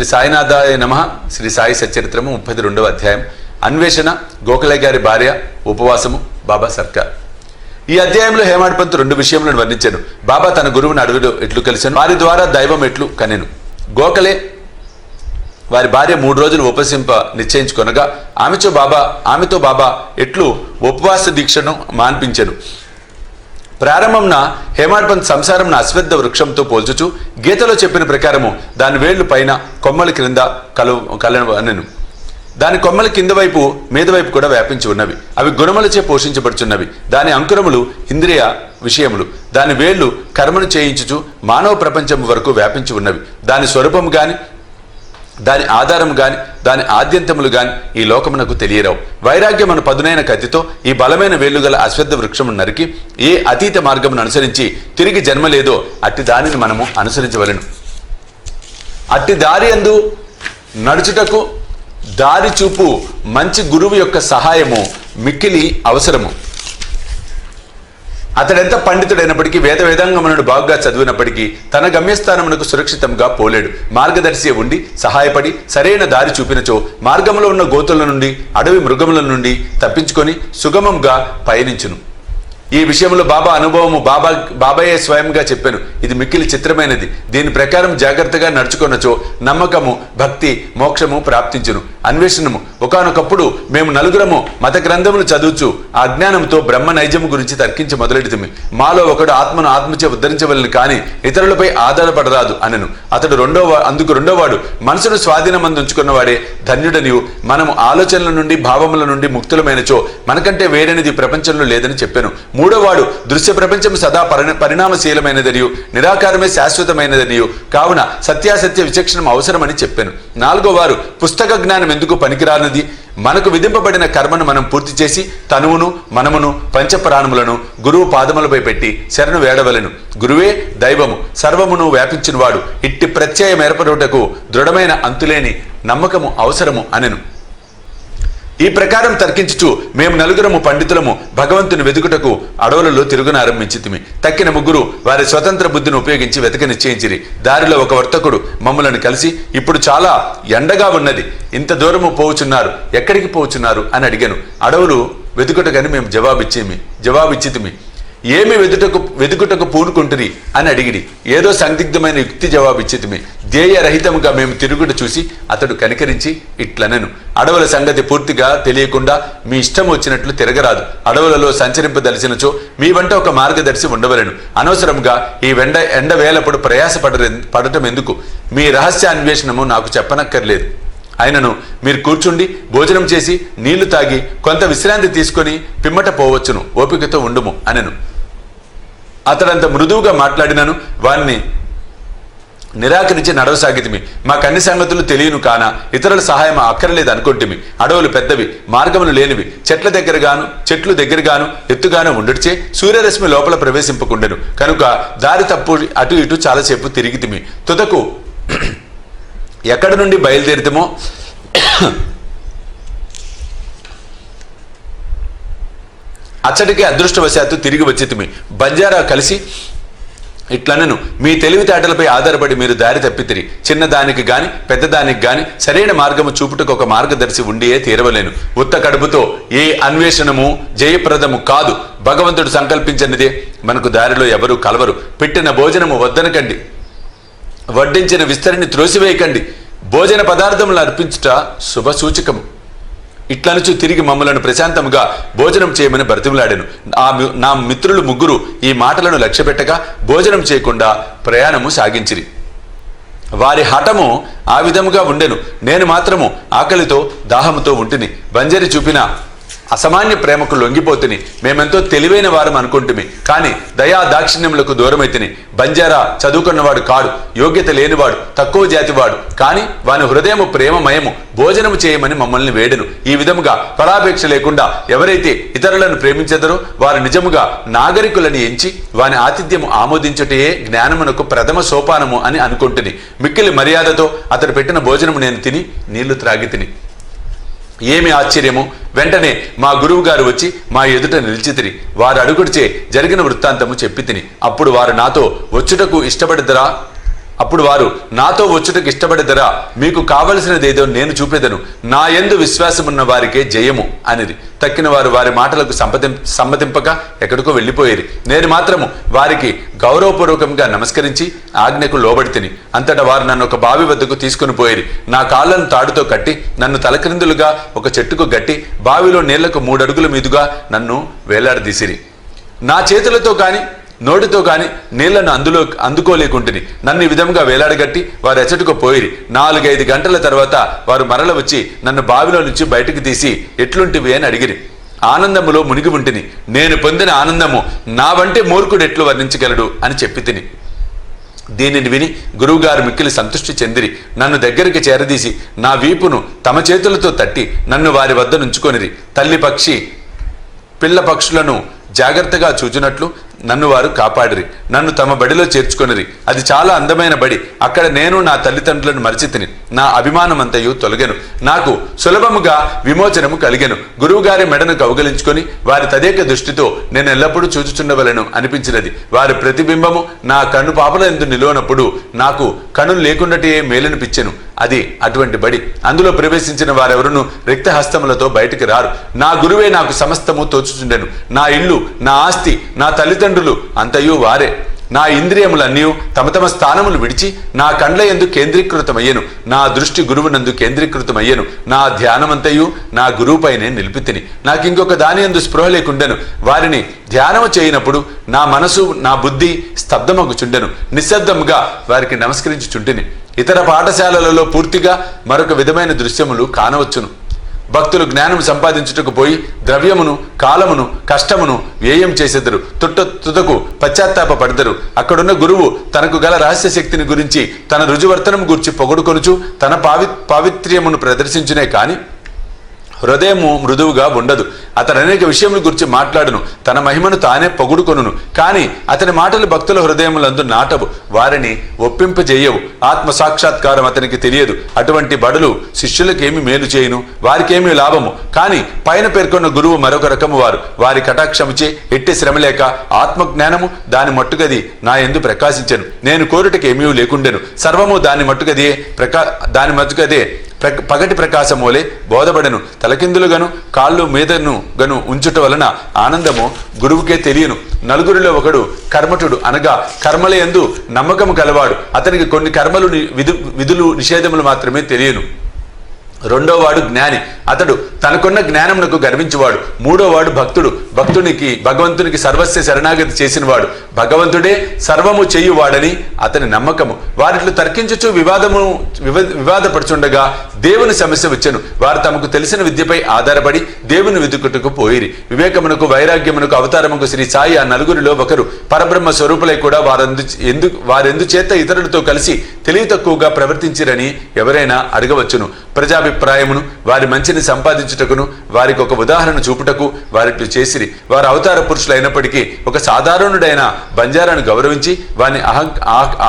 శ్రీ సాయినాథాయ నమః. శ్రీ సాయి సచరిత్రము 32వ అధ్యాయం. అన్వేషణ, గోఖలే గారి భార్య, ఉపవాసము, బాబా సర్కార్. ఈ అధ్యాయంలో హేమాడ్ పంత్ 2 విషయములను వర్ణించాను. బాబా తన గురువుని అడవిలో ఎట్లు కలిశాను, వారి ద్వారా దైవం ఎట్లు కనెను. గోఖలే వారి భార్య 3 రోజులు ఉపసింప నిశ్చయించుకొనగా ఆమెతో బాబా ఎట్లు ఉపవాస దీక్షను మాన్పించెను. ప్రారంభంన హేమాడ్ పంత్ సంసారంను అశ్వత్థ వృక్షంతో పోల్చుచు గీతలో చెప్పిన ప్రకారము దాని వేళ్లు పైన, కొమ్మల క్రింద కలవనెను. దాని కొమ్మల కింద వైపు మీద వైపు కూడా వ్యాపించి ఉన్నవి. అవి గుణములచే పోషించబడుచున్నవి. దాని అంకురములు ఇంద్రియ విషయములు. దాని వేళ్లు కర్మను చేయించుచు మానవ ప్రపంచం వరకు వ్యాపించి ఉన్నవి. దాని స్వరూపము గాని, దాని ఆధారం గాని, దాని ఆద్యంతములు గాని ఈ లోకమునకు తెలియరావు. వైరాగ్యమును పదునైన కత్తితో ఈ బలమైన వేళ్లుగల అశ్వత్థ వృక్షమును నరికి ఏ అతీత మార్గమును అనుసరించి తిరిగి జన్మ లేదో అట్టి దానిని మనము అనుసరించవలెను. అట్టి దారి అందు నడుచుటకు దారి చూపు మంచి గురువు యొక్క సహాయము మిక్కిలి అవసరము. అతడెంత పండితుడైనప్పటికీ, వేదాంగములను బాగుగా చదివినప్పటికీ తన గమ్యస్థానమునకు సురక్షితంగా పోలేడు. మార్గదర్శి ఉండి సహాయపడి సరైన దారి చూపినచో మార్గంలో ఉన్న గోతుల నుండి, అడవి మృగముల నుండి తప్పించుకొని సుగమంగా పయనించును. ఈ విషయంలో బాబా అనుభవము బాబాయే స్వయంగా చెప్పాను. ఇది మిక్కిలి చిత్రమైనది. దీని ప్రకారం జాగ్రత్తగా నడుచుకొనచో నమ్మకము, భక్తి, మోక్షము ప్రాప్తించును. అన్వేషణము. ఒకానొకప్పుడు మేము నలుగురము మత గ్రంథములు చదువుచు ఆ అజ్ఞానంతో బ్రహ్మ నైజము గురించి తర్కించి మొదలెడితిమి. మాలో ఒకడు ఆత్మను ఆత్మచే ఉద్ధరించవలని కానీ ఇతరులపై ఆధారపడరాదు అనెను. అందుకు రెండోవాడు, మనసును స్వాధీనమందుంచుకున్నవాడే ధన్యుడనియు, మనము ఆలోచనల నుండి, భావముల నుండి ముక్తులమైనచో మనకంటే వేరైనది ప్రపంచంలో లేదని చెప్పాను. మూడోవాడు, దృశ్య ప్రపంచం సదా పరిణామశీలమైనదనియు, నిరాకారమే శాశ్వతమైనదనియు, కావున సత్యాసత్య విచక్షణం అవసరమని చెప్పాను. నాలుగో వారు, పుస్తక జ్ఞానం ఎందుకు పనికిరానిది, మనకు విధింపబడిన కర్మను మనం పూర్తి చేసి తనువును, మనమును, పంచప్రాణములను గురువు పాదములపై పెట్టి శరణు వేడవలెను. గురువే దైవము, సర్వమును వ్యాపించినవాడు. ఇట్టి ప్రత్యయం ఏర్పడుటకు దృఢమైన అంతులేని నమ్మకము అవసరము అనెను. ఈ ప్రకారం తర్కించుచు మేము నలుగురము పండితులము భగవంతుని వెతుకుటకు అడవులలో తిరుగునారంభించితిమి. తక్కిన ముగ్గురు వారి స్వతంత్ర బుద్ధిని ఉపయోగించి వెతక నిశ్చయించిరి. దారిలో ఒక వర్తకుడు మమ్ములను కలిసి, ఇప్పుడు చాలా ఎండగా ఉన్నది, ఇంత దూరము పోవుచున్నారు, ఎక్కడికి పోవుచున్నారు అని అడిగాను. అడవులు వెతుకుటకని మేము జవాబిచ్చితిమి. ఏమి వెతుకుటకు పూనుకుంటురి అని అడిగిడి. ఏదో సందిగ్ధమైన యుక్తి జవాబిచ్చితిమి. ధ్యేయరహితముగా మేము తిరుగుట చూసి అతడు కనికరించి ఇట్లనెను, అడవుల సంగతి పూర్తిగా తెలియకుండా మీ ఇష్టం వచ్చినట్లు తిరగరాదు. అడవులలో సంచరింపదలిచినచో మీ వంట ఒక మార్గదర్శి ఉండవలెను. అనవసరంగా ఈ ఎండ వేలప్పుడు పడటం ఎందుకు? మీ రహస్య అన్వేషణము నాకు చెప్పనక్కర్లేదు. అయినను మీరు కూర్చుండి భోజనం చేసి నీళ్లు తాగి కొంత విశ్రాంతి తీసుకొని పిమ్మట పోవచ్చును, ఓపికతో ఉండుము అనెను. అతడంత మృదువుగా మాట్లాడినను వారిని నిరాకరించి నడవసాగితిమి. మాకన్ని సంగతులు తెలియను కాన ఇతరుల సహాయం అక్కర్లేదు అనుకుంటుమి. అడవులు పెద్దవి, మార్గములు లేనివి, చెట్లు దగ్గరగాను ఎత్తుగాను ఉండుడిచే సూర్యరశ్మి లోపల ప్రవేశింపకుండెను. కనుక దారి తప్పు అటు ఇటు చాలాసేపు తిరిగితిమి. తుదకు ఎక్కడి నుండి బయలుదేరితమో అచ్చటికే అదృష్టవశాత్తు తిరిగి వచ్చితిమి. బంజారా కలిసి ఇట్లనను, మీ తెలివితేటలపై ఆధారపడి మీరు దారి తప్పితిరి. చిన్నదానికి గాని పెద్దదానికి గాని సరైన మార్గము చూపుటకు ఒక మార్గదర్శి ఉండియే తీరవలేను. ఉత్త కడుపుతో ఏ అన్వేషణము జయప్రదము కాదు. భగవంతుడు సంకల్పించినదే మనకు దారిలో ఎవరూ కలవరు. పెట్టిన భోజనము వద్దనకండి, వడ్డించిన విస్తరిని త్రోసివేయకండి. భోజన పదార్థములను అర్పించుట శుభ సూచకము. ఇట్లనుచు తిరిగి మమ్మలను ప్రశాంతముగా భోజనం చేయమని బ్రతిమలాడాను. నా మిత్రులు ముగ్గురు ఈ మాటలను లక్ష్యపెట్టగా భోజనం చేయకుండా ప్రయాణము సాగించిరి. వారి హఠము ఆ విధముగా ఉండెను. నేను మాత్రము ఆకలితో దాహముతో ఉంటిని. బంజరి చూపిన అసామాన్య ప్రేమకు లొంగిపోతుని. మేమెంతో తెలివైన వారం అనుకుంటుమి, కానీ దయా దాక్షిణ్యములకు దూరమైతిని. బంజారా చదువుకున్నవాడు కాడు, యోగ్యత లేనివాడు, తక్కువ జాతివాడు, కానీ వాని హృదయము ప్రేమమయము. భోజనము చేయమని మమ్మల్ని వేడెను. ఈ విధముగా ఫలాపేక్ష లేకుండా ఎవరైతే ఇతరులను ప్రేమించెదరో వారు నిజముగా నాగరికులని ఎంచి వాని ఆతిథ్యము ఆమోదించుటయే జ్ఞానమునకు ప్రథమ సోపానము అని అనుకుంటుని. మిక్కిలి మర్యాదతో అతడు పెట్టిన భోజనము నేను తిని నీళ్లు త్రాగి తిని. ఏమి ఆశ్చర్యము! వెంటనే మా గురువు గారు వచ్చి మా ఎదుట నిలిచితిరి. వారు అడుగుడిచే జరిగిన వృత్తాంతము చెప్పి తిని. అప్పుడు వారు నాతో, వచ్చుటకు ఇష్టపడదరా అప్పుడు వారు, నాతో వచ్చుటకు ఇష్టపడదరా, మీకు కావలసినదేదో నేను చూపెదను, నా యందు విశ్వాసమున్న వారికే జయము అనిది. తక్కిన వారు వారి మాటలకు సమ్మతింపక ఎక్కడికో వెళ్ళిపోయేది. నేను మాత్రము వారికి గౌరవపూర్వకంగా నమస్కరించి ఆజ్ఞకు లోబడి తిని. అంతటా వారు నన్ను ఒక బావి వద్దకు తీసుకుని పోయేది. నా కాళ్లను తాడుతో కట్టి నన్ను తలక్రిందులుగా ఒక చెట్టుకు గట్టి బావిలో నీళ్లకు 3 అడుగుల మీదుగా నన్ను వేలాడదీసిరి. నా చేతులతో కాని నోటితో కాని నీళ్లను అందుకోలేకుంటుని నన్ను ఈ విధంగా వేలాడగట్టి వారు ఎచ్చటికో పోయిరి. 4-5 గంటల తర్వాత వారు మరల వచ్చి నన్ను బావిలో నుంచి బయటికి తీసి, ఎట్లుంటివి అని అడిగిరి. ఆనందములో మునిగి ఉంటిని. నేను పొందిన ఆనందము నా వంటి మూర్ఖుడు ఎట్లు వర్ణించగలడు అని చెప్పి తిని. దీనిని విని గురువుగారు మిక్కిలి సంతృష్టి చెందిరి. నన్ను దగ్గరికి చేరదీసి నా వీపును తమ చేతులతో తట్టి నన్ను వారి వద్ద నుంచుకొనిరి. తల్లి పక్షి పిల్ల పక్షులను జాగ్రత్తగా చూచినట్లు నన్ను వారు కాపాడిరి. నన్ను తమ బడిలో చేర్చుకొనిరి. అది చాలా అందమైన బడి. అక్కడ నేను నా తల్లిదండ్రులను మరిచితిని. నా అభిమానమంతయు తొలగెను. నాకు సులభముగా విమోచనము కలిగెను. గురువుగారి మెడను కౌగలించుకొని వారి తదేక దృష్టితో నేను ఎల్లప్పుడూ చూచుచుండవలను అనిపించినది. వారి ప్రతిబింబము నా కన్ను పాపల ఎందు నిలువనప్పుడు నాకు కనులు లేకుండాటే మేలనిపించెను. అది అటువంటి బడి. అందులో ప్రవేశించిన వారెవరును రిక్తహస్తములతో బయటికి రారు. నా గురువే నాకు సమస్తము తోచుచుండెను. నా ఇల్లు, నా ఆస్తి, నా తల్లిదండ్రులు అంతయు వారే. నా ఇంద్రియములన్నీ తమ తమ స్థానములు విడిచి నా కండ్ల యందు కేంద్రీకృతమయ్యను. నా దృష్టి గురువునందు కేంద్రీకృతమయ్యను. నా ధ్యానమంతయు నా గురువుపైనే నిలిపితిని. నాకు ఇంకొక దాని యందు స్పృహ లేకుండెను. వారిని ధ్యానము చేయనప్పుడు నా మనసు, నా బుద్ధి స్తబ్దమగుచుండెను. నిశ్శబ్దముగా వారికి నమస్కరించుచుంటిని. ఇతర పాఠశాలలలో పూర్తిగా మరొక విధమైన దృశ్యములు కానవచ్చును. భక్తులు జ్ఞానం సంపాదించుటకు పోయి ద్రవ్యమును, కాలమును, కష్టమును వ్యయం చేసెదరు. తుదకు పశ్చాత్తాప పడదరు. అక్కడున్న గురువు తనకు గల రహస్య శక్తిని గురించి, తన రుజువర్తనం గురించి పొగడుకొనుచు తన పావిత్ర్యమును ప్రదర్శించునే కాని హృదయము మృదువుగా ఉండదు. అతను అనేక విషయముల గురించి మాట్లాడును. తన మహిమను తానే పొగుడుకొనును. కానీ అతని మాటలు భక్తుల హృదయములందు నాటవు. వారిని ఒప్పింపజేయవు. ఆత్మ సాక్షాత్కారం అతనికి తెలియదు. అటువంటి బడులు శిష్యులకేమి మేలు చేయును, వారికేమీ లాభము. కానీ పైన పేర్కొన్న గురువు మరొక రకము వారు. వారి కటాక్షముచే ఎట్టి శ్రమ లేక ఆత్మజ్ఞానము దాని మట్టుగది నా యందు ప్రకాశించెను. నేను కోరుటకి ఏమీ లేకుండెను. సర్వము దాని మట్టుకదే పగటి ప్రకాశం వలె బోధపడను. తలకిందులుగాను కాళ్ళు మీదను గను ఉంచుట వలన ఆనందము గురువుకే తెలియను. నలుగురిలో ఒకడు కర్మఠుడు, అనగా కర్మల యందు నమ్మకము కలవాడు. అతనికి కొన్ని కర్మలు విధులు నిషేధములు మాత్రమే తెలియను. రెండోవాడు జ్ఞాని. అతడు తనకున్న జ్ఞానమునకు గర్వించువాడు. మూడోవాడు భక్తుడు. భగవంతునికి సర్వస్వ శరణాగతి చేసినవాడు. భగవంతుడే సర్వము చేయువాడని అతని నమ్మకము. వారిట్లు తర్కించుచు వివాదపడుచుండగా దేవుని సమస్య వచ్చెను. వారు తమకు తెలిసిన విద్యపై ఆధారపడి దేవుని వెతుకుటకు పోయిరి. వివేకమునకు, వైరాగ్యమునకు అవతారముకు శ్రీ సాయి ఆ నలుగురిలో ఒకరు. పరబ్రహ్మ స్వరూపులై కూడా వారెందుచేత ఇతరులతో కలిసి తెలివి తక్కువగా ప్రవర్తించిరని ఎవరైనా అడగవచ్చును. ప్రజాభిప్రాయమును, వారి మంచిని సంపాదించుటకును, వారికి ఒక ఉదాహరణ చూపుటకు వారిట్లు చేసిరి. వారు అవతార పురుషులు అయినప్పటికీ ఒక సాధారణుడైన బంజారాను గౌరవించి వాని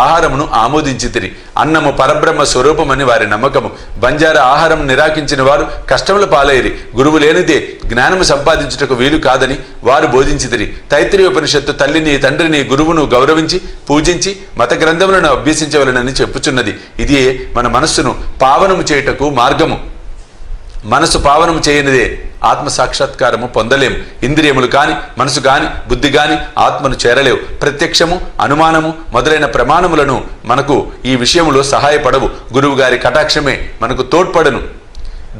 ఆహారమును ఆమోదించితిరి. అన్నము పరబ్రహ్మ స్వరూపమని వారి నమ్మకము. బంజారా ఆహారం నిరాకించిన వారు కష్టముల పాలైరి. గురువు లేనిదే జ్ఞానము సంపాదించుటకు వీలు కాదని వారు బోధించితిరి. తైత్రీయోపనిషత్తు తల్లిని, తండ్రిని, గురువును గౌరవించి పూజించి మత గ్రంథములను అభ్యసించవలనని చెప్పుచున్నది. ఇదే మన మనస్సును పావనము చేయుటకు మార్గము. మనసు పావనము చేయనిదే ఆత్మ సాక్షాత్కారము పొందలేము. ఇంద్రియములు కాని, మనసు కాని, బుద్ధి కాని ఆత్మను చేరలేవు. ప్రత్యక్షము, అనుమానము మొదలైన ప్రమాణములను మనకు ఈ విషయములో సహాయపడవు. గురువు గారి కటాక్షమే మనకు తోడ్పడను.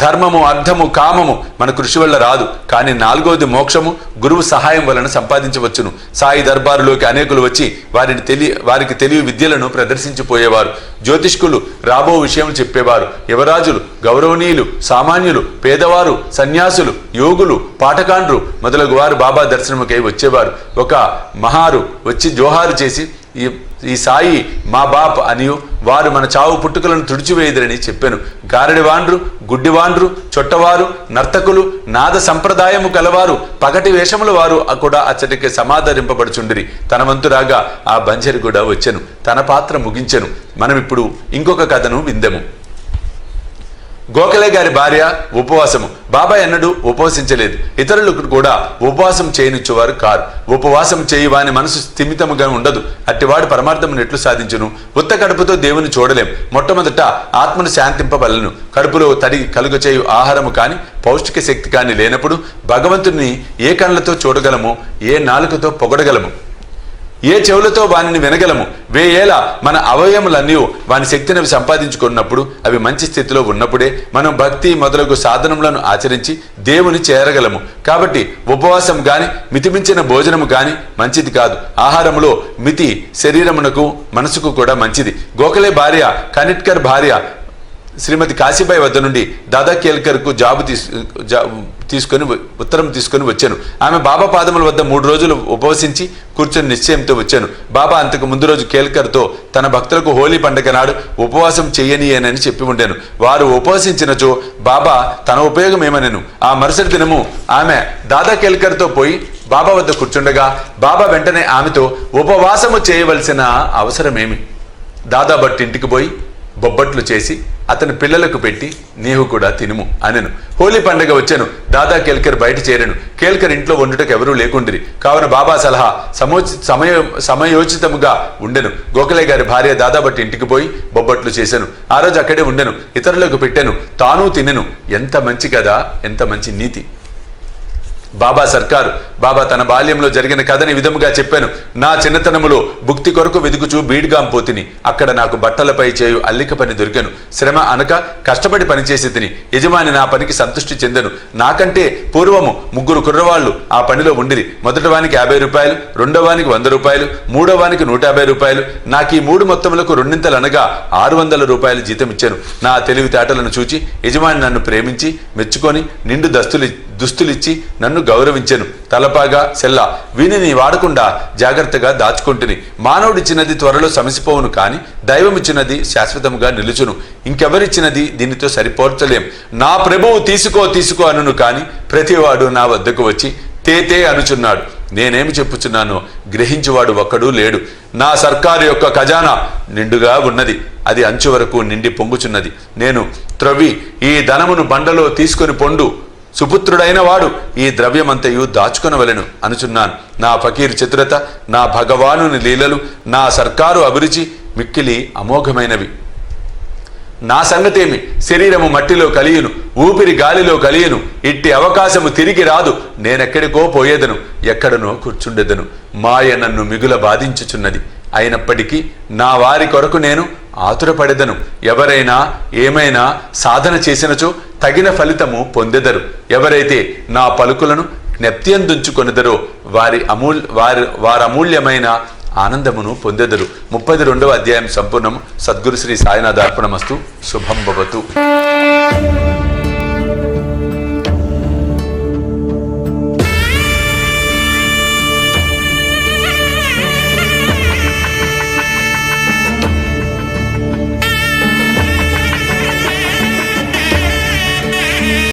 ధర్మము, అర్థము, కామము మన కృషి వల్ల రాదు. కానీ 4వది మోక్షము గురువు సహాయం వలన సంపాదించవచ్చును. సాయి దర్బారులోకి అనేకులు వచ్చి వారికి తెలివి విద్యలను ప్రదర్శించిపోయేవారు. జ్యోతిష్కులు రాబో విషయం చెప్పేవారు. యువరాజులు, గౌరవనీయులు, సామాన్యులు, పేదవారు, సన్యాసులు, యోగులు, పాఠకాండ్రు మొదలగు వారు బాబా దర్శనముకై వచ్చేవారు. ఒక మహారు వచ్చి జోహారు చేసి ఈ సాయి మా బాప్ అనియు వారు మన చావు పుట్టుకలను తుడిచివేయుదరని చెప్పాను. గారడివాండ్రు, గుడ్డివాండ్రు, చొట్టవారు, నర్తకులు, నాద సంప్రదాయము కలవారు, పగటి వేషముల వారు కూడా అచ్చటికి సమాదరింపబడుచుండిరి. తన వంతురాగా ఆ బంజరి కూడా వచ్చెను. తన పాత్ర ముగించెను. మనం ఇప్పుడు ఇంకొక కథను విందెము. గోఖలే గారి భార్య ఉపవాసము. బాబా ఎన్నడూ ఉపవసించలేదు. ఇతరులకు కూడా ఉపవాసం చేయనిచ్చేవారు కారు. ఉపవాసం చేయి వాని మనసు స్థిమితముగా ఉండదు. అట్టివాడు పరమార్థమును ఎట్లు సాధించును? ఉత్త కడుపుతో దేవుని చూడలేం. మొట్టమొదట ఆత్మను శాంతింపబలను. కడుపులో తడి కలుగచేయు ఆహారము కాని పౌష్టిక శక్తి కాని లేనప్పుడు భగవంతుని ఏ కళ్ళతో చూడగలము? ఏ నాలుకతో పొగడగలము? ఏ చెవులతో వానిని వినగలము? వేయేలా మన అవయములన్నీ వాని శక్తిని సంపాదించుకున్నప్పుడు, అవి మంచి స్థితిలో ఉన్నప్పుడే మనం భక్తి మొదలగు సాధనములను ఆచరించి దేవుని చేరగలము. కాబట్టి ఉపవాసం గాని మితిమించిన భోజనము గాని మంచిది కాదు. ఆహారములో మితి శరీరమునకు మనసుకు కూడా మంచిది. గోఖలే భార్య కనిట్కర్ భార్య శ్రీమతి కాశీబాయి వద్ద నుండి దాదా కేల్కర్కు ఉత్తరం తీసుకొని వచ్చాను. ఆమె బాబా పాదముల వద్ద 3 రోజులు ఉపవసించి కూర్చొని నిశ్చయంతో వచ్చాను. బాబా అంతకు ముందు రోజు కేల్కర్తో తన భక్తులకు హోలీ పండుగ నాడు ఉపవాసం చెయ్యనియనని చెప్పి ఉండేను. వారు ఉపవసించినచో బాబా తన ఉపయోగం ఏమనెను. ఆ మరుసటి దినము ఆమె దాదా కేల్కర్తో పోయి బాబా వద్ద కూర్చుండగా బాబా వెంటనే ఆమెతో ఉపవాసము చేయవలసిన అవసరమేమి? దాదా భట్ ఇంటికి పోయి బొబ్బట్లు చేసి అతని పిల్లలకు పెట్టి నీవు కూడా తినుము అనెను. హోలీ పండుగ వచ్చాను. దాదా కేల్కర్ బయట చేరాను. కేల్కర్ ఇంట్లో వండుటకు ఎవరూ లేకుండిరి. కావున బాబా సలహా సమయోచితముగా ఉండెను. గోఖలే గారి భార్య దాదా భట్ ఇంటికి పోయి బొబ్బట్లు చేశాను. ఆ రోజు అక్కడే ఉండెను. ఇతరులకు పెట్టాను. తాను తినెను. ఎంత మంచి కదా, ఎంత మంచి నీతి! బాబా సర్కారు. బాబా తన బాల్యంలో జరిగిన కథని విధముగా చెప్పాను. నా చిన్నతనములో భుక్తి కొరకు వెదుకుచూ బీడ్గాం పోతిని. అక్కడ నాకు బట్టలపై చేయు అల్లిక పని దొరికెను. శ్రమ అనక కష్టపడి పనిచేసి తిని యజమాని నా పనికి సంతృష్టి చెందెను. నాకంటే పూర్వము 3 కుర్రవాళ్లు ఆ పనిలో ఉండిరి. మొదటివానికి 50 రూపాయలు, రెండోవానికి 100 రూపాయలు, మూడోవానికి 150 రూపాయలు. నాకు ఈ 3 మొత్తములకు రెండింతలు అనగా 600 రూపాయలు జీతం ఇచ్చాను. నా తెలివితేటలను చూచి యజమాని నన్ను ప్రేమించి మెచ్చుకొని నిండు దుస్తులిచ్చి నన్ను గౌరవించెను. తలపాగా సెల్ల వీనిని వాడకుండా జాగ్రత్తగా దాచుకుంటుని. మానవుడిచ్చినది త్వరలో సమసిపోవును, కాని దైవమిచ్చినది శాశ్వతముగా నిలుచును. ఇంకెవరిచ్చినది దీనితో సరిపోర్చలేం. నా ప్రభువు తీసుకో అనును, కాని ప్రతివాడు నా వద్దకు వచ్చి తేతే అనుచున్నాడు. నేనేమి చెప్పుచున్నానో గ్రహించువాడు ఒక్కడూ లేడు. నా సర్కారు యొక్క ఖజానా నిండుగా ఉన్నది. అది అంచు వరకు నిండి పొంగుచున్నది. నేను త్రవ్వి ఈ ధనమును బండలో తీసుకొని పొండు. సుపుత్రుడైన వాడు ఈ ద్రవ్యమంతయు దాచుకొనవలెను అనుచున్నాను. నా ఫకీరు చతురత, నా భగవానుని లీలలు, నా సర్కారు అభిరుచి మిక్కిలి అమోఘమైనవి. నా సంగతేమి? శరీరము మట్టిలో కలియును, ఊపిరి గాలిలో కలియును. ఇట్టి అవకాశము తిరిగి రాదు. నేనెక్కడికో పోయేదను, ఎక్కడనో కూర్చుండెదను. మాయ నన్ను మిగుల బాధించుచున్నది. అయినప్పటికీ నా వారి కొరకు నేను ఆతురపడెదను. ఎవరైనా ఏమైనా సాధన చేసినచో తగిన ఫలితము పొందెదరు. ఎవరైతే నా పలుకులను జ్ఞప్తియందుంచుకొనెదరో వారి అమూల్యమైన ఆనందమును పొందెదరు. 32వ అధ్యాయం సంపూర్ణం. సద్గురు శ్రీ సాయినాథ అర్పణమస్తు. శుభం భవతు.